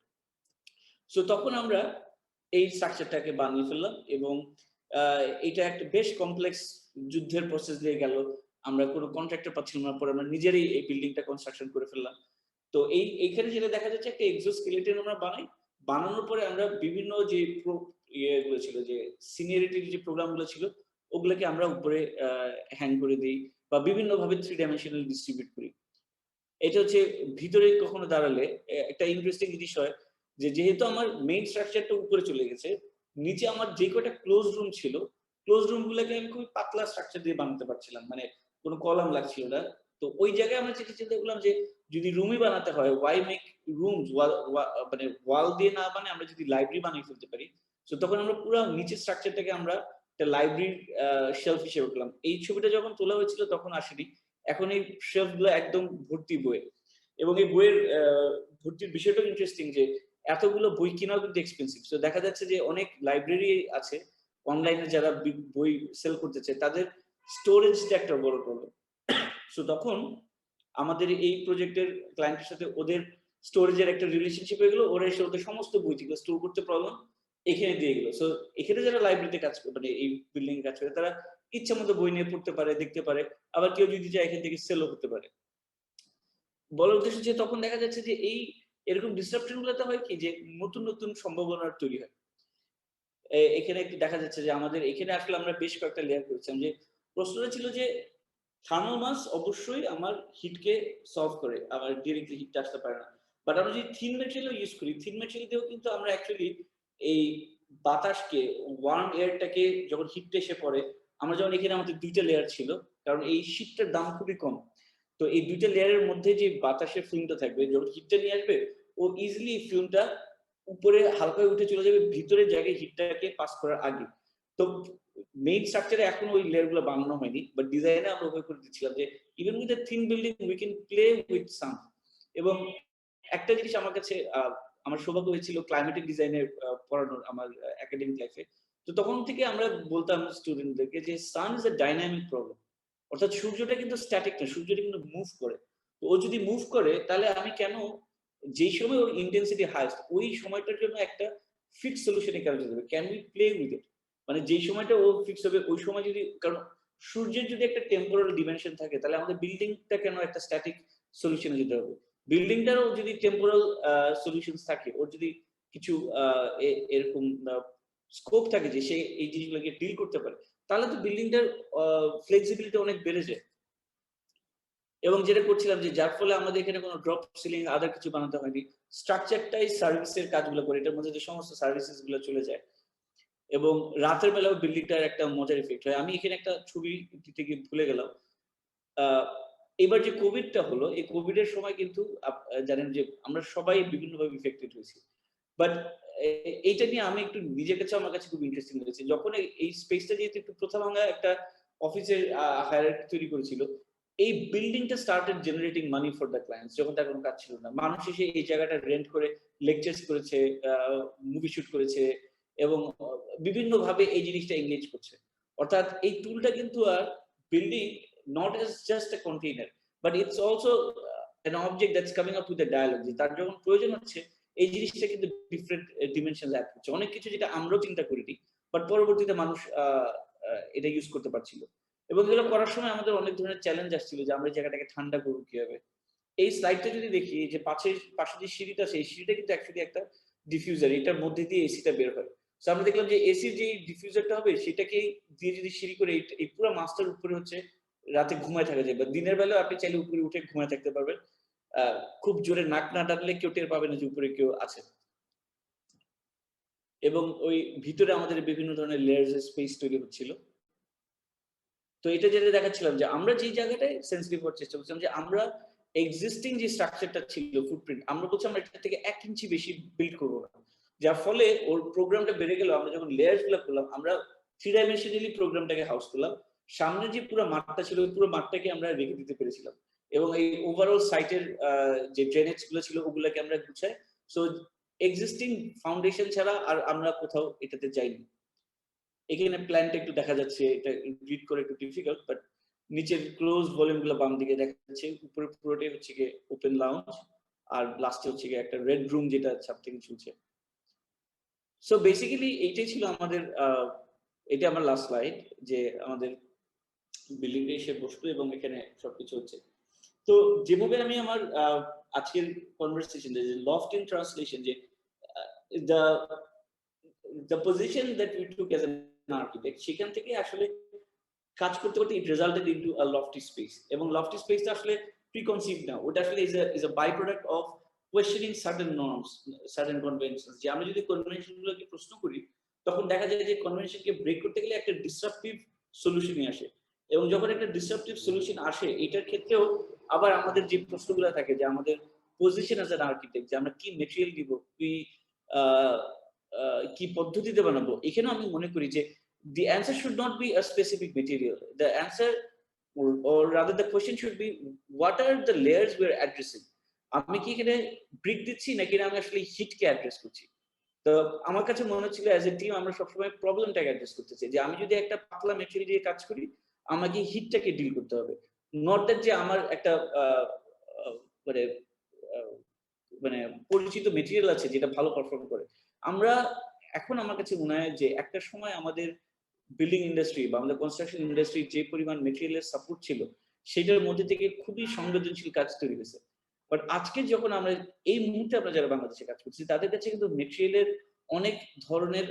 So তখন আমরা এই স্ট্রাকচারটাকে বানিয়ে ফেললাম, এবং এটা একটা বেশ কমপ্লেক্স যুদ্ধের প্রসেস দিয়ে গেল। আমরা কোনো কন্ট্রাক্টর পাচ্ছিলাম না, পরে আমরা নিজেরাই এই বিল্ডিংটা কনস্ট্রাকশন করে ফেললাম। তো এইখানে যেটা দেখা যাচ্ছে, একটা এক্সোস্কেলেটন আমরা বানাই, বানানোর পরে আমরা বিভিন্ন যে ইয়েগুলো ছিল, যে সিনিয়রিটির যে প্রোগ্রামগুলো ছিল, ওগুলোকে আমরা উপরে হ্যাং করে দিই বা বিভিন্নভাবে 3 ডাইমেনশনাল ডিস্ট্রিবিউট করি। এটা হচ্ছে ভিতরে কখনো দাঁড়ালে একটা ইন্টারেস্টিং জিনিস হয়, যে যেহেতু আমার মেইন স্ট্রাকচারটা উপরে চলে গেছে, নিচে আমার যে কয়টা ক্লোজ রুম ছিল, ক্লোজ রুম গুলোকে আমি খুবই পাতলা স্ট্রাকচার দিয়ে বানাতে পারছিলাম, মানে কোনো কলাম লাগছিল না। তো ওই জায়গায় আমরা যেটা চিন্তা করলাম যে যদি রুমই বানাতে হয়, ওয়াই মেক রুমস, মানে ওয়াল দিয়ে না বানিয়ে আমরা যদি লাইব্রেরি বানিয়ে ফেলতে পারি। তো তখন আমরা পুরো নিচের স্ট্রাকচারটাকে আমরা একটা লাইব্রেরির শেলফ হিসেবে করলাম। এই ছবিটা যখন তোলা হয়েছিল তখন আসেনি, এখন এই শেলফ গুলো একদম ভর্তি বই, এবং এই বইয়ের ভর্তির বিষয়টাও ইন্টারেস্টিং, যে এতগুলো বই কেনাও কিন্তু এক্সপেন্সিভ। তো দেখা যাচ্ছে যে অনেক লাইব্রেরি আছে অনলাইনে যারা বই সেল করতে চায়, তাদের স্টোরেজটা একটা বড় প্রবলেম। সো তখন আমাদের এই প্রজেক্টের ক্লায়েন্টের সাথে ওদের স্টোরেজের একটা রিলেশনশিপ হয়ে গেল। ওরা এসে ওদের সমস্ত বই যেগুলো স্টোর করতে প্রবলেম এখানে দিয়ে গেল। সো এখানে যারা লাইব্রেরিতে কাজ করে মানে এই বিল্ডিং এ কাজ করে তারা ইচ্ছামতো বই নিয়ে পড়তে পারে, দেখতে পারে। আবার কেউ যদি চায় এখান থেকে সেলও করতে পারে। বলার উদ্দেশ্য যে তখন দেখা যাচ্ছে যে এরকম ডিসরাপশন গুলোতে হয় কি যে নতুন, নতুন সম্ভাবনার তৈরি হয়। এখানে একটু দেখা যাচ্ছে যে আমাদের এখানে আসলে আমরা বেশ কয়েকটা লেয়ার করেছিলাম যে প্রশ্নটা ছিল যে থার্মাল মাস অবশ্যই আমার হিটকে সলভ করে। আমার ডিরেক্টলি হিটটা আসতে পারে না। বাট আমরা যদি থিন ম্যাটেরিয়াল ইউজ করি, থিন ম্যাটেরিয়াল দিয়েও কিন্তু আমরা অ্যাকচুয়ালি এই বাতাসকে ওয়ার্ম এয়ারটাকে যখন হিটটা এসে পড়ে, আমরা যেমন এখানে আমাদের ২ টা লেয়ার ছিল। কারণ এই শীটটার দাম খুবই কম। তো এই ২ টা লেয়ারের মধ্যে যে বাতাসের ফিল্মটা থাকবে, যখন হিটটা নিয়ে আসবে, ও ইজিলি ফিল্মটা উপরে হালকা হয়ে উঠে চলে যাবে ভিতরের জায়গায় হিটটাকে পাস করার আগে। তো মেইন স্ট্রাকচারে এখনো ওই লেয়ার গুলো বানানো হয়নি। বাট ডিজাইনে আমরা ওভাবে করে দিচ্ছিলাম যে even with a thin building we can play with sun. এবং একটা জিনিস আমার কাছে আমার সৌভাগ্য হয়েছিল ক্লাইমেটিক ডিজাইনের পড়ানোর আমার একাডেমিক লাইফে। তো তখন থেকে আমরা বলতাম স্টুডেন্টদেরকে যে sun is a dynamic problem. অর্থাৎ সূর্যটা কিন্তু স্ট্যাটিক না, সূর্যটা কিন্তু মুভ করে। তো ও যদি মুভ করে তাহলে আমি কেন যেই সময় ওর ইনটেনসিটি হাইয়েস্ট ওই সময়টার জন্য একটা ফিক্সড সলিউশন এ কেন যেতে হবে? Can we play with it? মানে যেই সময়টা ও ফিক্স হবে ওই সময় যদি কারণ সূর্যের যদি একটা টেম্পোরাল ডিমেনশন থাকে তাহলে আমাদের বিল্ডিংটা কেন একটা স্ট্যাটিক সলিউশন এ যেতে হবে? বিল্ডিংটারও যদি টেম্পোরাল সলিউশনস থাকে, ওর যদি কিছু এরকম স্কোপ থাকে যে সে এই জিনিসগুলোকে ডিল করতে পারে, তাহলে তো বিল্ডিংটার ফ্লেক্সিবিলিটি অনেক বেড়ে যায়। এবং যেটা করছিলাম যে যার ফলে আমাদের এখানে কোনো ড্রপ সিলিং আদার কিছু বানাতে হয়নি। স্ট্রাকচারটাই সার্ভিসের কাজগুলো করে। এটার মধ্যে যে সমস্ত সার্ভিসেস গুলো চলে যায়। এবং রাতের বেলাও বিল্ডিংটার একটা মজার ইফেক্ট হয়। আমি এখানে একটা ছবি দিতে গিয়ে ভুলে গেলাম। আ এবার যে কোভিডটা হলো, এই কোভিডের সময় কিন্তু জানেন যে আমরা সবাই বিভিন্নভাবে ইফেক্টেড হয়েছি। বাট এইটা নিয়ে আমি একটু নিজের কাছেও আমার কাছে খুব ইন্টারেস্টিং লেগেছে। যখন এই স্পেসটা যেহেতু একটু প্রথা ভাঙা একটা অফিসের হায়ারার্কি তৈরি করেছিল, এই বিল্ডিংটা started generating money for the clients যখন তার কোনো কাজ ছিল না। মানুষ এসে এই জায়গাটা রেন্ট করে লেকচারস করেছে, আ মুভি শুট করেছে এবং বিভিন্নভাবে এই জিনিসটা এনগেজ করছে। অর্থাৎ এই টুলটা কিন্তু আর building not as just a container, but it's also an object that's coming up with a dialogue যে তার যখন প্রয়োজন হচ্ছে এই জিনিসটা কিন্তু ডিফারেন্ট ডিমেনশনস অ্যাড করছে। অনেক কিছু যেটা আমরাও চিন্তা করিনি। বাট পরবর্তীতে মানুষ এটা ইউজ করতে পারছিল। এবং এগুলো করার সময় আমাদের অনেক ধরনের চ্যালেঞ্জ আসছিল যে আমরা এই জায়গাটাকে ঠান্ডা করব কিভাবে। এই স্লাইডটা যদি দেখি যে পাশে যে সিঁড়িটা আছে এই সিঁড়িটা কিন্তু অ্যাকচুয়ালি একটা ডিফিউজার। এটার মধ্যে দিয়ে এসিটা বের হয়। সো আমরা দেখলাম যে এসির যে ডিফিউজারটা হবে সেটাকেই দিয়ে যদি সিঁড়ি করে এই পুরো মাসটার উপরে হচ্ছে রাতে ঘুমায় থাকা যায় বা দিনের বেলাও আপনি চাইলে উপরে উঠে ঘুমায় থাকতে পারবেন। আ খুব জোরে নাক না টানলে কেউ টের পাবে না যে উপরে কেউ আছে। এবং ওই ভিতরে আমাদের বিভিন্ন ধরনের লেয়ার্স এর স্পেস তৈরি হচ্ছিল। তো এটা যেটা দেখাচ্ছিলাম যে আমরা যেই জায়গাটায় সেনসিটিভ হওয়ার চেষ্টা করছিলাম যে আমরা এক্সিস্টিং যে স্ট্রাকচারটা ছিল ফুটপ্রিন্ট আমরা বলছি আমরা এটা থেকে ১ ইঞ্চি বেশি বিল্ড করব না। যার ফলে ওর প্রোগ্রামটা বেড়ে গেল আমরা যখন লেয়ার্স গুলো করলাম আমরা 3 ডাইমেনশনালি প্রোগ্রামটাকে হাউস করলাম। সামনে যে পুরো মাঠটা ছিল ওই পুরো মাঠটাকে আমরা রেখে দিতে পেরেছিলাম। এবং এই ওভারঅল সাইটের যে ড্রেনেজ গুলো ছিল ওগুলাকে আমরা গুছাই। সো এক্সিস্টিং ফাউন্ডেশন ছাড়া আর আমরা কোথাও এটাতে যাইনি। এখানে প্ল্যানটা একটু দেখা যাচ্ছে। এটা রিড করা একটু ডিফিকাল্ট বাট নিচের ক্লোজ ভলিউম গুলো বাম দিকে দেখা যাচ্ছে। উপরে পুরোটাই হচ্ছে গিয়ে ওপেন লাউঞ্জ আর লাস্টে হচ্ছে গিয়ে একটা রেড রুম যেটা ছাদ থেকে ঝুলছে। সো বেসিক্যালি এইটাই ছিল আমাদের এটা আমার লাস্ট স্লাইড যে আমাদের বিল্ডিং এ এসে বসলো এবং এখানে সবকিছু হচ্ছে। তো যেভাবে আমি আমার আজকের কনভারসেশন যে লফট ইন ট্রান্সলেশন যে the the position that we took as an architect সেখান থেকে আসলে কাজ করতে করতে it resulted into a lofty space এবং লফটি স্পেসটা আসলে প্রিকনসিভড না ওটা আসলে is a by product of questioning certain norms certain conventions যে আমরা যদি কনভেনশন গুলোকে প্রশ্ন করি তখন দেখা যায় যে কনভেনশনকে ব্রেক করতে গেলে একটা ডিসরাপটিভ সলিউশনই আসে এবং যখন একটা ডিসরাপটিভ সলিউশন আসে এটার ক্ষেত্রেও আবার আমাদের যে প্রশ্নগুলো থাকে যে আমাদের পজিশন অ্যাজ অ্যান আর্কিটেক্ট যে আমরা কি মেটেরিয়াল দিব কি আহ, কি পদ্ধতিতে বানাবো এখানেও আমি মনে করি যে the answer should not be a specific material. The answer, or rather, the question should be, what are the layers we're addressing? আমি কি এখানে ব্রিক দিচ্ছি নাকি আমি আসলে হিটকে অ্যাড্রেস করছি? তো আমার কাছে মনে হচ্ছিল অ্যাজ এ টিম আমরা সবসময় প্রবলেমটাকে অ্যাড্রেস করতে চাই যে আমি যদি একটা পাতলা মেটেরিয়াল দিয়ে কাজ করি আমাকে হিটটাকে ডিল করতে হবে। নট দ্যাট যে আমার একটা মানে আহ, মানে পরিচিত মেটেরিয়াল আছে যেটা ভালো পারফর্ম করে। আমরা এখন আমার কাছে মনে হয় যে একটা সময় আমাদের বিল্ডিং ইন্ডাস্ট্রি বা আমাদের কনস্ট্রাকশন ইন্ডাস্ট্রি যে পরিমাণ মেটেরিয়ালের সাপোর্ট ছিল, সেটার মধ্যে থেকে খুবই সংবেদনশীল কাজ তৈরি হয়েছে। বাট আজকে যখন আমরা এই মুহূর্তে আমরা যারা বাংলাদেশে কাজ করছি, তাদের কাছে কিন্তু মেটেরিয়ালের অনেক ধরনের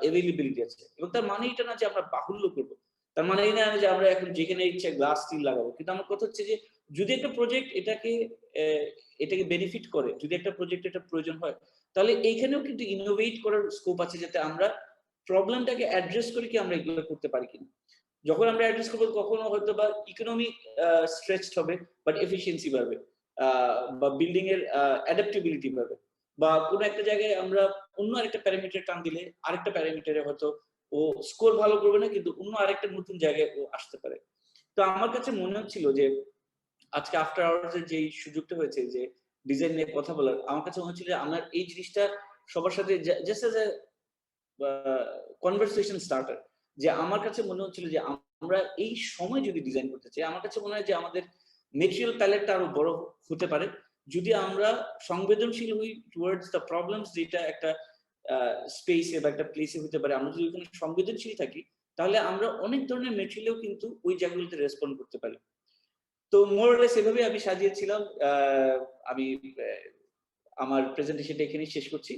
এভেইলেবিলিটি আছে। এবং তার মানে এটা না যে আমরা বাহুল্য করব। তার মানে এই না যে আমরা এখন যেখানে ইচ্ছা গ্লাস স্টিল লাগাবো। কিন্তু আমার কথা হচ্ছে যে যদি একটা প্রজেক্ট এটাকে বেনিফিট করে, যদি একটা প্রজেক্ট এটা প্রয়োজন হয়, তাহলে এইখানেও কিন্তু ইনোভেট করার স্কোপ আছে যাতে আমরা প্রবলেমটাকে অ্যাড্রেস করে কি আমরা এগুলো করতে পারি কিনা। যখন আমরা অ্যাড্রেস করবো কখনো হয়তো বা ইকোনমি স্ট্রেচড হবে বাট এফিসিয়েন্সি বাড়বে। বা বিল্ডিং এর অ্যাডাপ্টেবিলিটি বাড়বে। বা কোনো একটা জায়গায় আমরা অন্য আরেকটা প্যারামিটার টান দিলে আরেকটা প্যারামিটারে হয়তো ও স্কোর ভালো করবে না কিন্তু অন্য আরেকটা নতুন জায়গায় ও আসতে পারে। তো আমার কাছে মনে হচ্ছিল যে আজকে আফটার আওয়ার্স এর যেই সুযোগটা হয়েছে যে ডিজাইন নিয়ে কথা বলার, আমার কাছে মনে হচ্ছিল যে আমার এই জিনিসটা সবার সাথে just as a conversation starter, যে আমার কাছে মনে হচ্ছিল যে আমরা এই সময় যদি ডিজাইন করতে চাই, আমার কাছে মনে হয় যে আমাদের মেটেরিয়াল প্যালেটটা আরো বড় হতে পারে যদি আমরা সংবেদনশীল হই টুয়ার্ডস দ্য প্রবলেমস, যেটা একটা স্পেসে বা একটা প্লেসে হতে পারে। আমরা যদি ওখানে সংবেদনশীল থাকি, তাহলে আমরা অনেক ধরনের মেটেরিয়ালও কিন্তু ওই জায়গাগুলোতে রেসপন্ড করতে পারি। তো মোরলেস এভাবে আমি সাজিয়েছিলাম। আমি আমার প্রেজেন্টেশনটা এখানেই শেষ করছি।